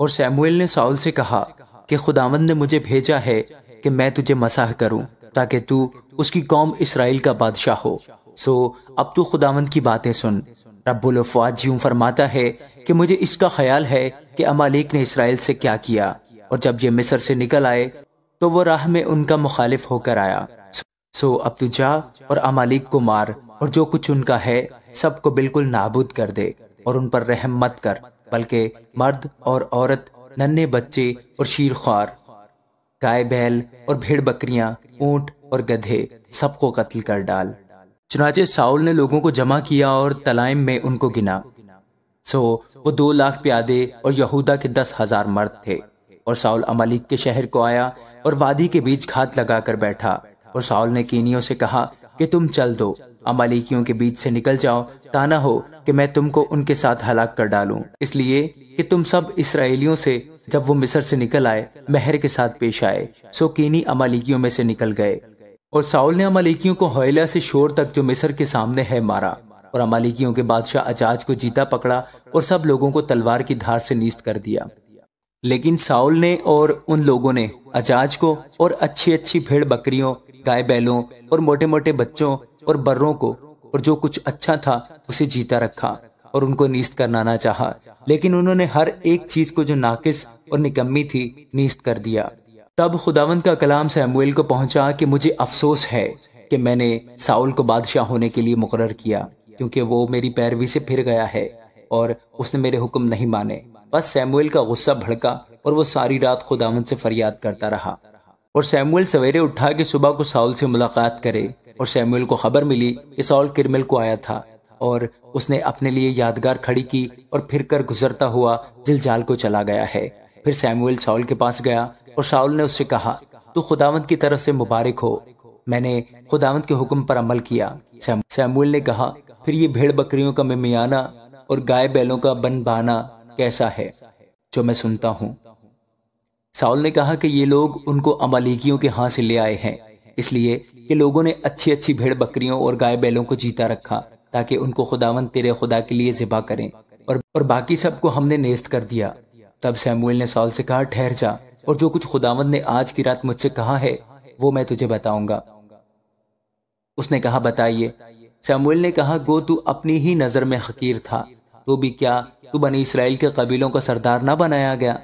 اور سیموئیل نے ساؤل سے کہا کہ خداوند نے مجھے بھیجا ہے کہ میں تجھے مسح کروں تاکہ تو اس کی قوم اسرائیل کا بادشاہ ہو، سو اب تو خداوند کی باتیں سن۔ رب الافواج یوں فرماتا ہے کہ مجھے اس کا خیال ہے کہ امالیک نے اسرائیل سے کیا کیا، اور جب یہ مصر سے نکل آئے تو وہ راہ میں ان کا مخالف ہو کر آیا، سو اب تو جا اور امالیک کو مار، اور جو کچھ ان کا ہے سب کو بالکل نابود کر دے، اور ان پر رحم مت کر، بلکہ مرد اور عورت، ننھے بچے اور شیرخوار، گائے بیل اور بھیڑ بکریاں، اونٹ اور گدھے، سب کو قتل کر ڈال۔ چنانچہ ساؤل نے لوگوں کو جمع کیا اور تلائم میں ان کو گنا، سو وہ 2 لاکھ پیادے اور یہودا کے 10,000 مرد تھے۔ اور ساؤل امالیک کے شہر کو آیا اور وادی کے بیچ گھات لگا کر بیٹھا، اور ساؤل نے کینیوں سے کہا کہ تم چل دو، امالیکیوں کے بیچ سے نکل جاؤ، تا نہ ہو کہ میں تم کو ان کے ساتھ ہلاک کر ڈالوں، اس لیے کہ تم سب اسرائیلیوں سے جب وہ مصر سے نکل آئے مہر کے ساتھ پیش آئے۔ سو کینی امالیکیوں میں سے نکل گئے، اور ساؤل نے امالیکیوں کو ہویلا سے شور تک جو مصر کے سامنے ہے مارا، اور امالیکیوں کے بادشاہ اجاج کو جیتا پکڑا اور سب لوگوں کو تلوار کی دھار سے نیست کر دیا۔ لیکن ساؤل نے اور ان لوگوں نے اجاج کو اور اچھی اچھی بھیڑ بکریوں، گائے بیلوں اور موٹے موٹے بچوں اور بروں کو اور جو کچھ اچھا تھا اسے جیتا رکھا، اور ان کو نیست کرنا نہ چاہا، لیکن انہوں نے ہر ایک چیز کو جو ناقص اور نکمی تھی نیست کر دیا۔ تب خداوند کا کلام سیموئیل کو پہنچا کہ مجھے افسوس ہے کہ میں نے ساؤل کو بادشاہ ہونے کے لیے مقرر کیا، کیونکہ وہ میری پیروی سے پھر گیا ہے اور اس نے میرے حکم نہیں مانے۔ بس سیموئیل کا غصہ بھڑکا اور وہ ساری رات خداوند سے فریاد کرتا رہا۔ اور سیموئیل سویرے اٹھا کہ صبح کو ساؤل سے ملاقات کرے، اور سیموئیل کو خبر ملی کہ ساؤل کرمل کو آیا تھا، اور اس نے اپنے لیے یادگار کھڑی کی اور پھر کر گزرتا ہوا جلجال کو چلا گیا ہے۔ پھر سیموئیل ساؤل کے پاس گیا اور ساؤل نے اس سے کہا، تو خداوند کی طرف سے مبارک ہو، میں نے خداوند کے حکم پر عمل کیا۔ سیموئیل نے کہا، پھر یہ بھیڑ بکریوں کا ممیانہ اور گائے بیلوں کا بنبانا کیسا ہے جو میں سنتا ہوں؟ ساؤل نے کہا کہ یہ لوگ ان کو امالیکیوں کے ہاں سے لے آئے ہیں، اس لیے کہ لوگوں نے اچھی اچھی بھیڑ بکریوں اور گائے بیلوں کو جیتا رکھا تاکہ ان کو خداوند تیرے خدا کے لیے ذبح کریں، اور باقی سب کو ہم نے نیست کر دیا۔ تب سیموئیل نے ساؤل سے کہا، ٹھہر جا، اور جو کچھ خداوند نے آج کی رات مجھ سے کہا ہے وہ میں تجھے بتاؤں گا۔ اس نے کہا، بتائیے۔ سیموئیل نے کہا، گو تو اپنی ہی نظر میں حقیر تھا، تو بھی کیا تو بنی اسرائیل کے قبیلوں کا سردار نہ بنایا گیا؟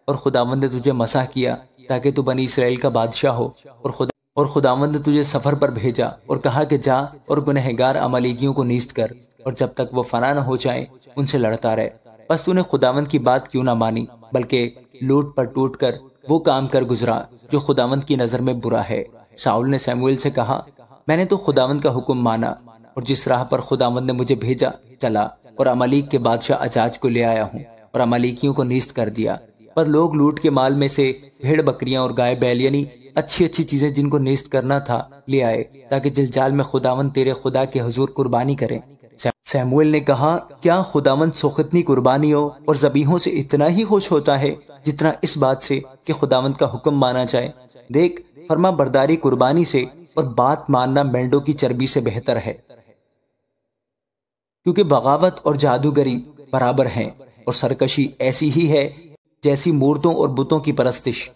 اور خداوند نے تجھے مسح کیا تاکہ تو بنی اسرائیل کا بادشاہ ہو، اور خداوند نے تجھے سفر پر بھیجا اور کہا کہ جا اور گنہگار امالیکیوں کو نیست کر، اور جب تک وہ فنا نہ ہو جائیں ان سے لڑتا رہے۔ بس تو نے خداوند کی بات کیوں نہ مانی، بلکہ لوٹ پر ٹوٹ کر وہ کام کر گزرا جو خداوند کی نظر میں برا ہے۔ ساؤل نے سیموئیل سے کہا، میں نے تو خداوند کا حکم مانا، اور جس راہ پر خداوند نے مجھے بھیجا چلا، اور امالیک کے بادشاہ اجاج کو لے آیا ہوں، اور امالیکیوں کو نیست کر دیا۔ پر لوگ لوٹ کے مال میں سے بھیڑ بکریاں اور گائے بیل، یعنی اچھی اچھی چیزیں جن کو نیست کرنا تھا، لے آئے تاکہ جلجال میں خداوند تیرے خدا کے حضور قربانی کریں۔ سیموئیل نے کہا، کیا خداوند سوختنی قربانیوں اور ذبیحوں سے اتنا ہی خوش ہوتا ہے جتنا اس بات سے کہ خداوند کا حکم مانا جائے؟ دیکھ، فرما برداری قربانی سے اور بات ماننا مینڈوں کی چربی سے بہتر ہے، کیونکہ بغاوت اور جادوگری برابر ہیں، اور سرکشی ایسی ہی ہے جیسی مورتوں اور بتوں کی پرستش۔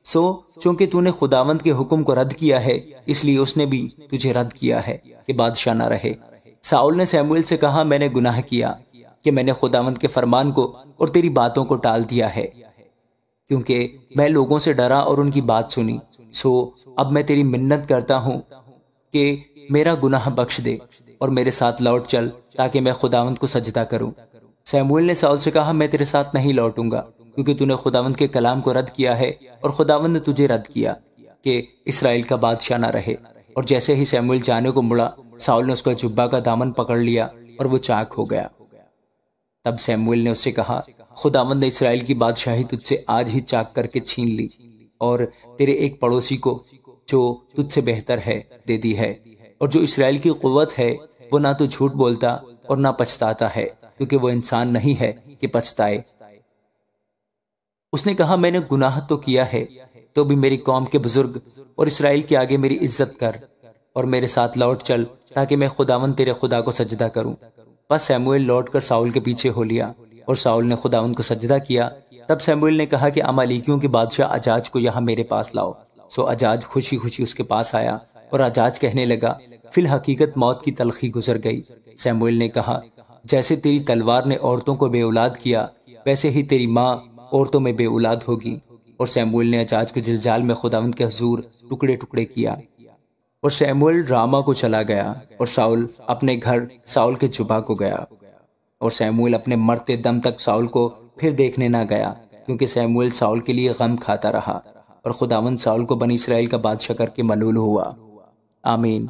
سو چونکہ تو نے خداوند کے حکم کو رد کیا ہے، اس لیے اس نے بھی تجھے رد کیا ہے کہ بادشاہ نہ رہے۔ ساؤل نے سیموئیل سے کہا، میں نے گناہ کیا کہ میں نے خداوند کے فرمان کو اور تیری باتوں کو ٹال دیا ہے، کیونکہ میں لوگوں سے ڈرا اور ان کی بات سنی۔ سو اب میں تیری منت کرتا ہوں کہ میرا گناہ بخش دے اور میرے ساتھ لوٹ چل تاکہ میں خداوند کو سجدہ کروں۔ سیموئیل نے ساؤل سے کہا، میں تیرے ساتھ نہیں لوٹوں گا، کیونکہ تو نے خداوند کے کلام کو رد کیا ہے، اور خداوند نے تجھے رد کیا کہ اسرائیل کا بادشاہ نہ رہے۔ اور جیسے ہی سیموئیل جانے کو مڑا، ساؤل نے اس کا جبہ کا دامن پکڑ لیا اور وہ چاک ہو گیا۔ تب سیموئیل نے اس سے کہا، خداوند نے اسرائیل کی بادشاہی تجھ سے آج ہی چاک کر کے چھین لی، اور تیرے ایک پڑوسی کو جو تجھ سے بہتر ہے دے دی ہے، اور جو اسرائیل کی قوت ہے وہ نہ تو جھوٹ بولتا اور نہ پچھتاتا ہے، کیونکہ وہ انسان نہیں ہے کہ پچھتائے۔ اس نے کہا، میں نے گناہ تو کیا ہے، تو بھی میری قوم کے بزرگ اور اسرائیل کے آگے میری عزت کر اور میرے ساتھ لوٹ چل تاکہ میں خداوند تیرے خدا کو سجدہ کروں۔ بس سیموئیل لوٹ کر ساؤل کے پیچھے ہو لیا، اور ساؤل نے خداوند کو سجدہ کیا تب سیموئیل نے کہا کہ امالیکیوں کے بادشاہ اجاج کو یہاں میرے پاس لاؤ۔ سو اجاج خوشی خوشی اس کے پاس آیا اور اجاج کہنے لگا، فی الحقیقت موت کی تلخی گزر گئی۔ سیموئیل نے کہا، جیسے تیری تلوار نے عورتوں کو بے اولاد کیا، ویسے ہی تیری ماں عورتوں میں بے اولاد ہوگی۔ اور سیموئیل نے اجاج کو جلجال میں خداوند کے حضور ٹکڑے ٹکڑے کیا۔ اور سیموئیل راما کو چلا گیا اور ساؤل اپنے گھر ساؤل کے جبا کو گیا۔ اور سیموئیل اپنے مرتے دم تک ساؤل کو پھر دیکھنے نہ گیا، کیونکہ سیموئیل ساؤل کے لیے غم کھاتا رہا، اور خداوند ساؤل کو بنی اسرائیل کا بادشاہ کر کے ملول ہوا۔ آمین۔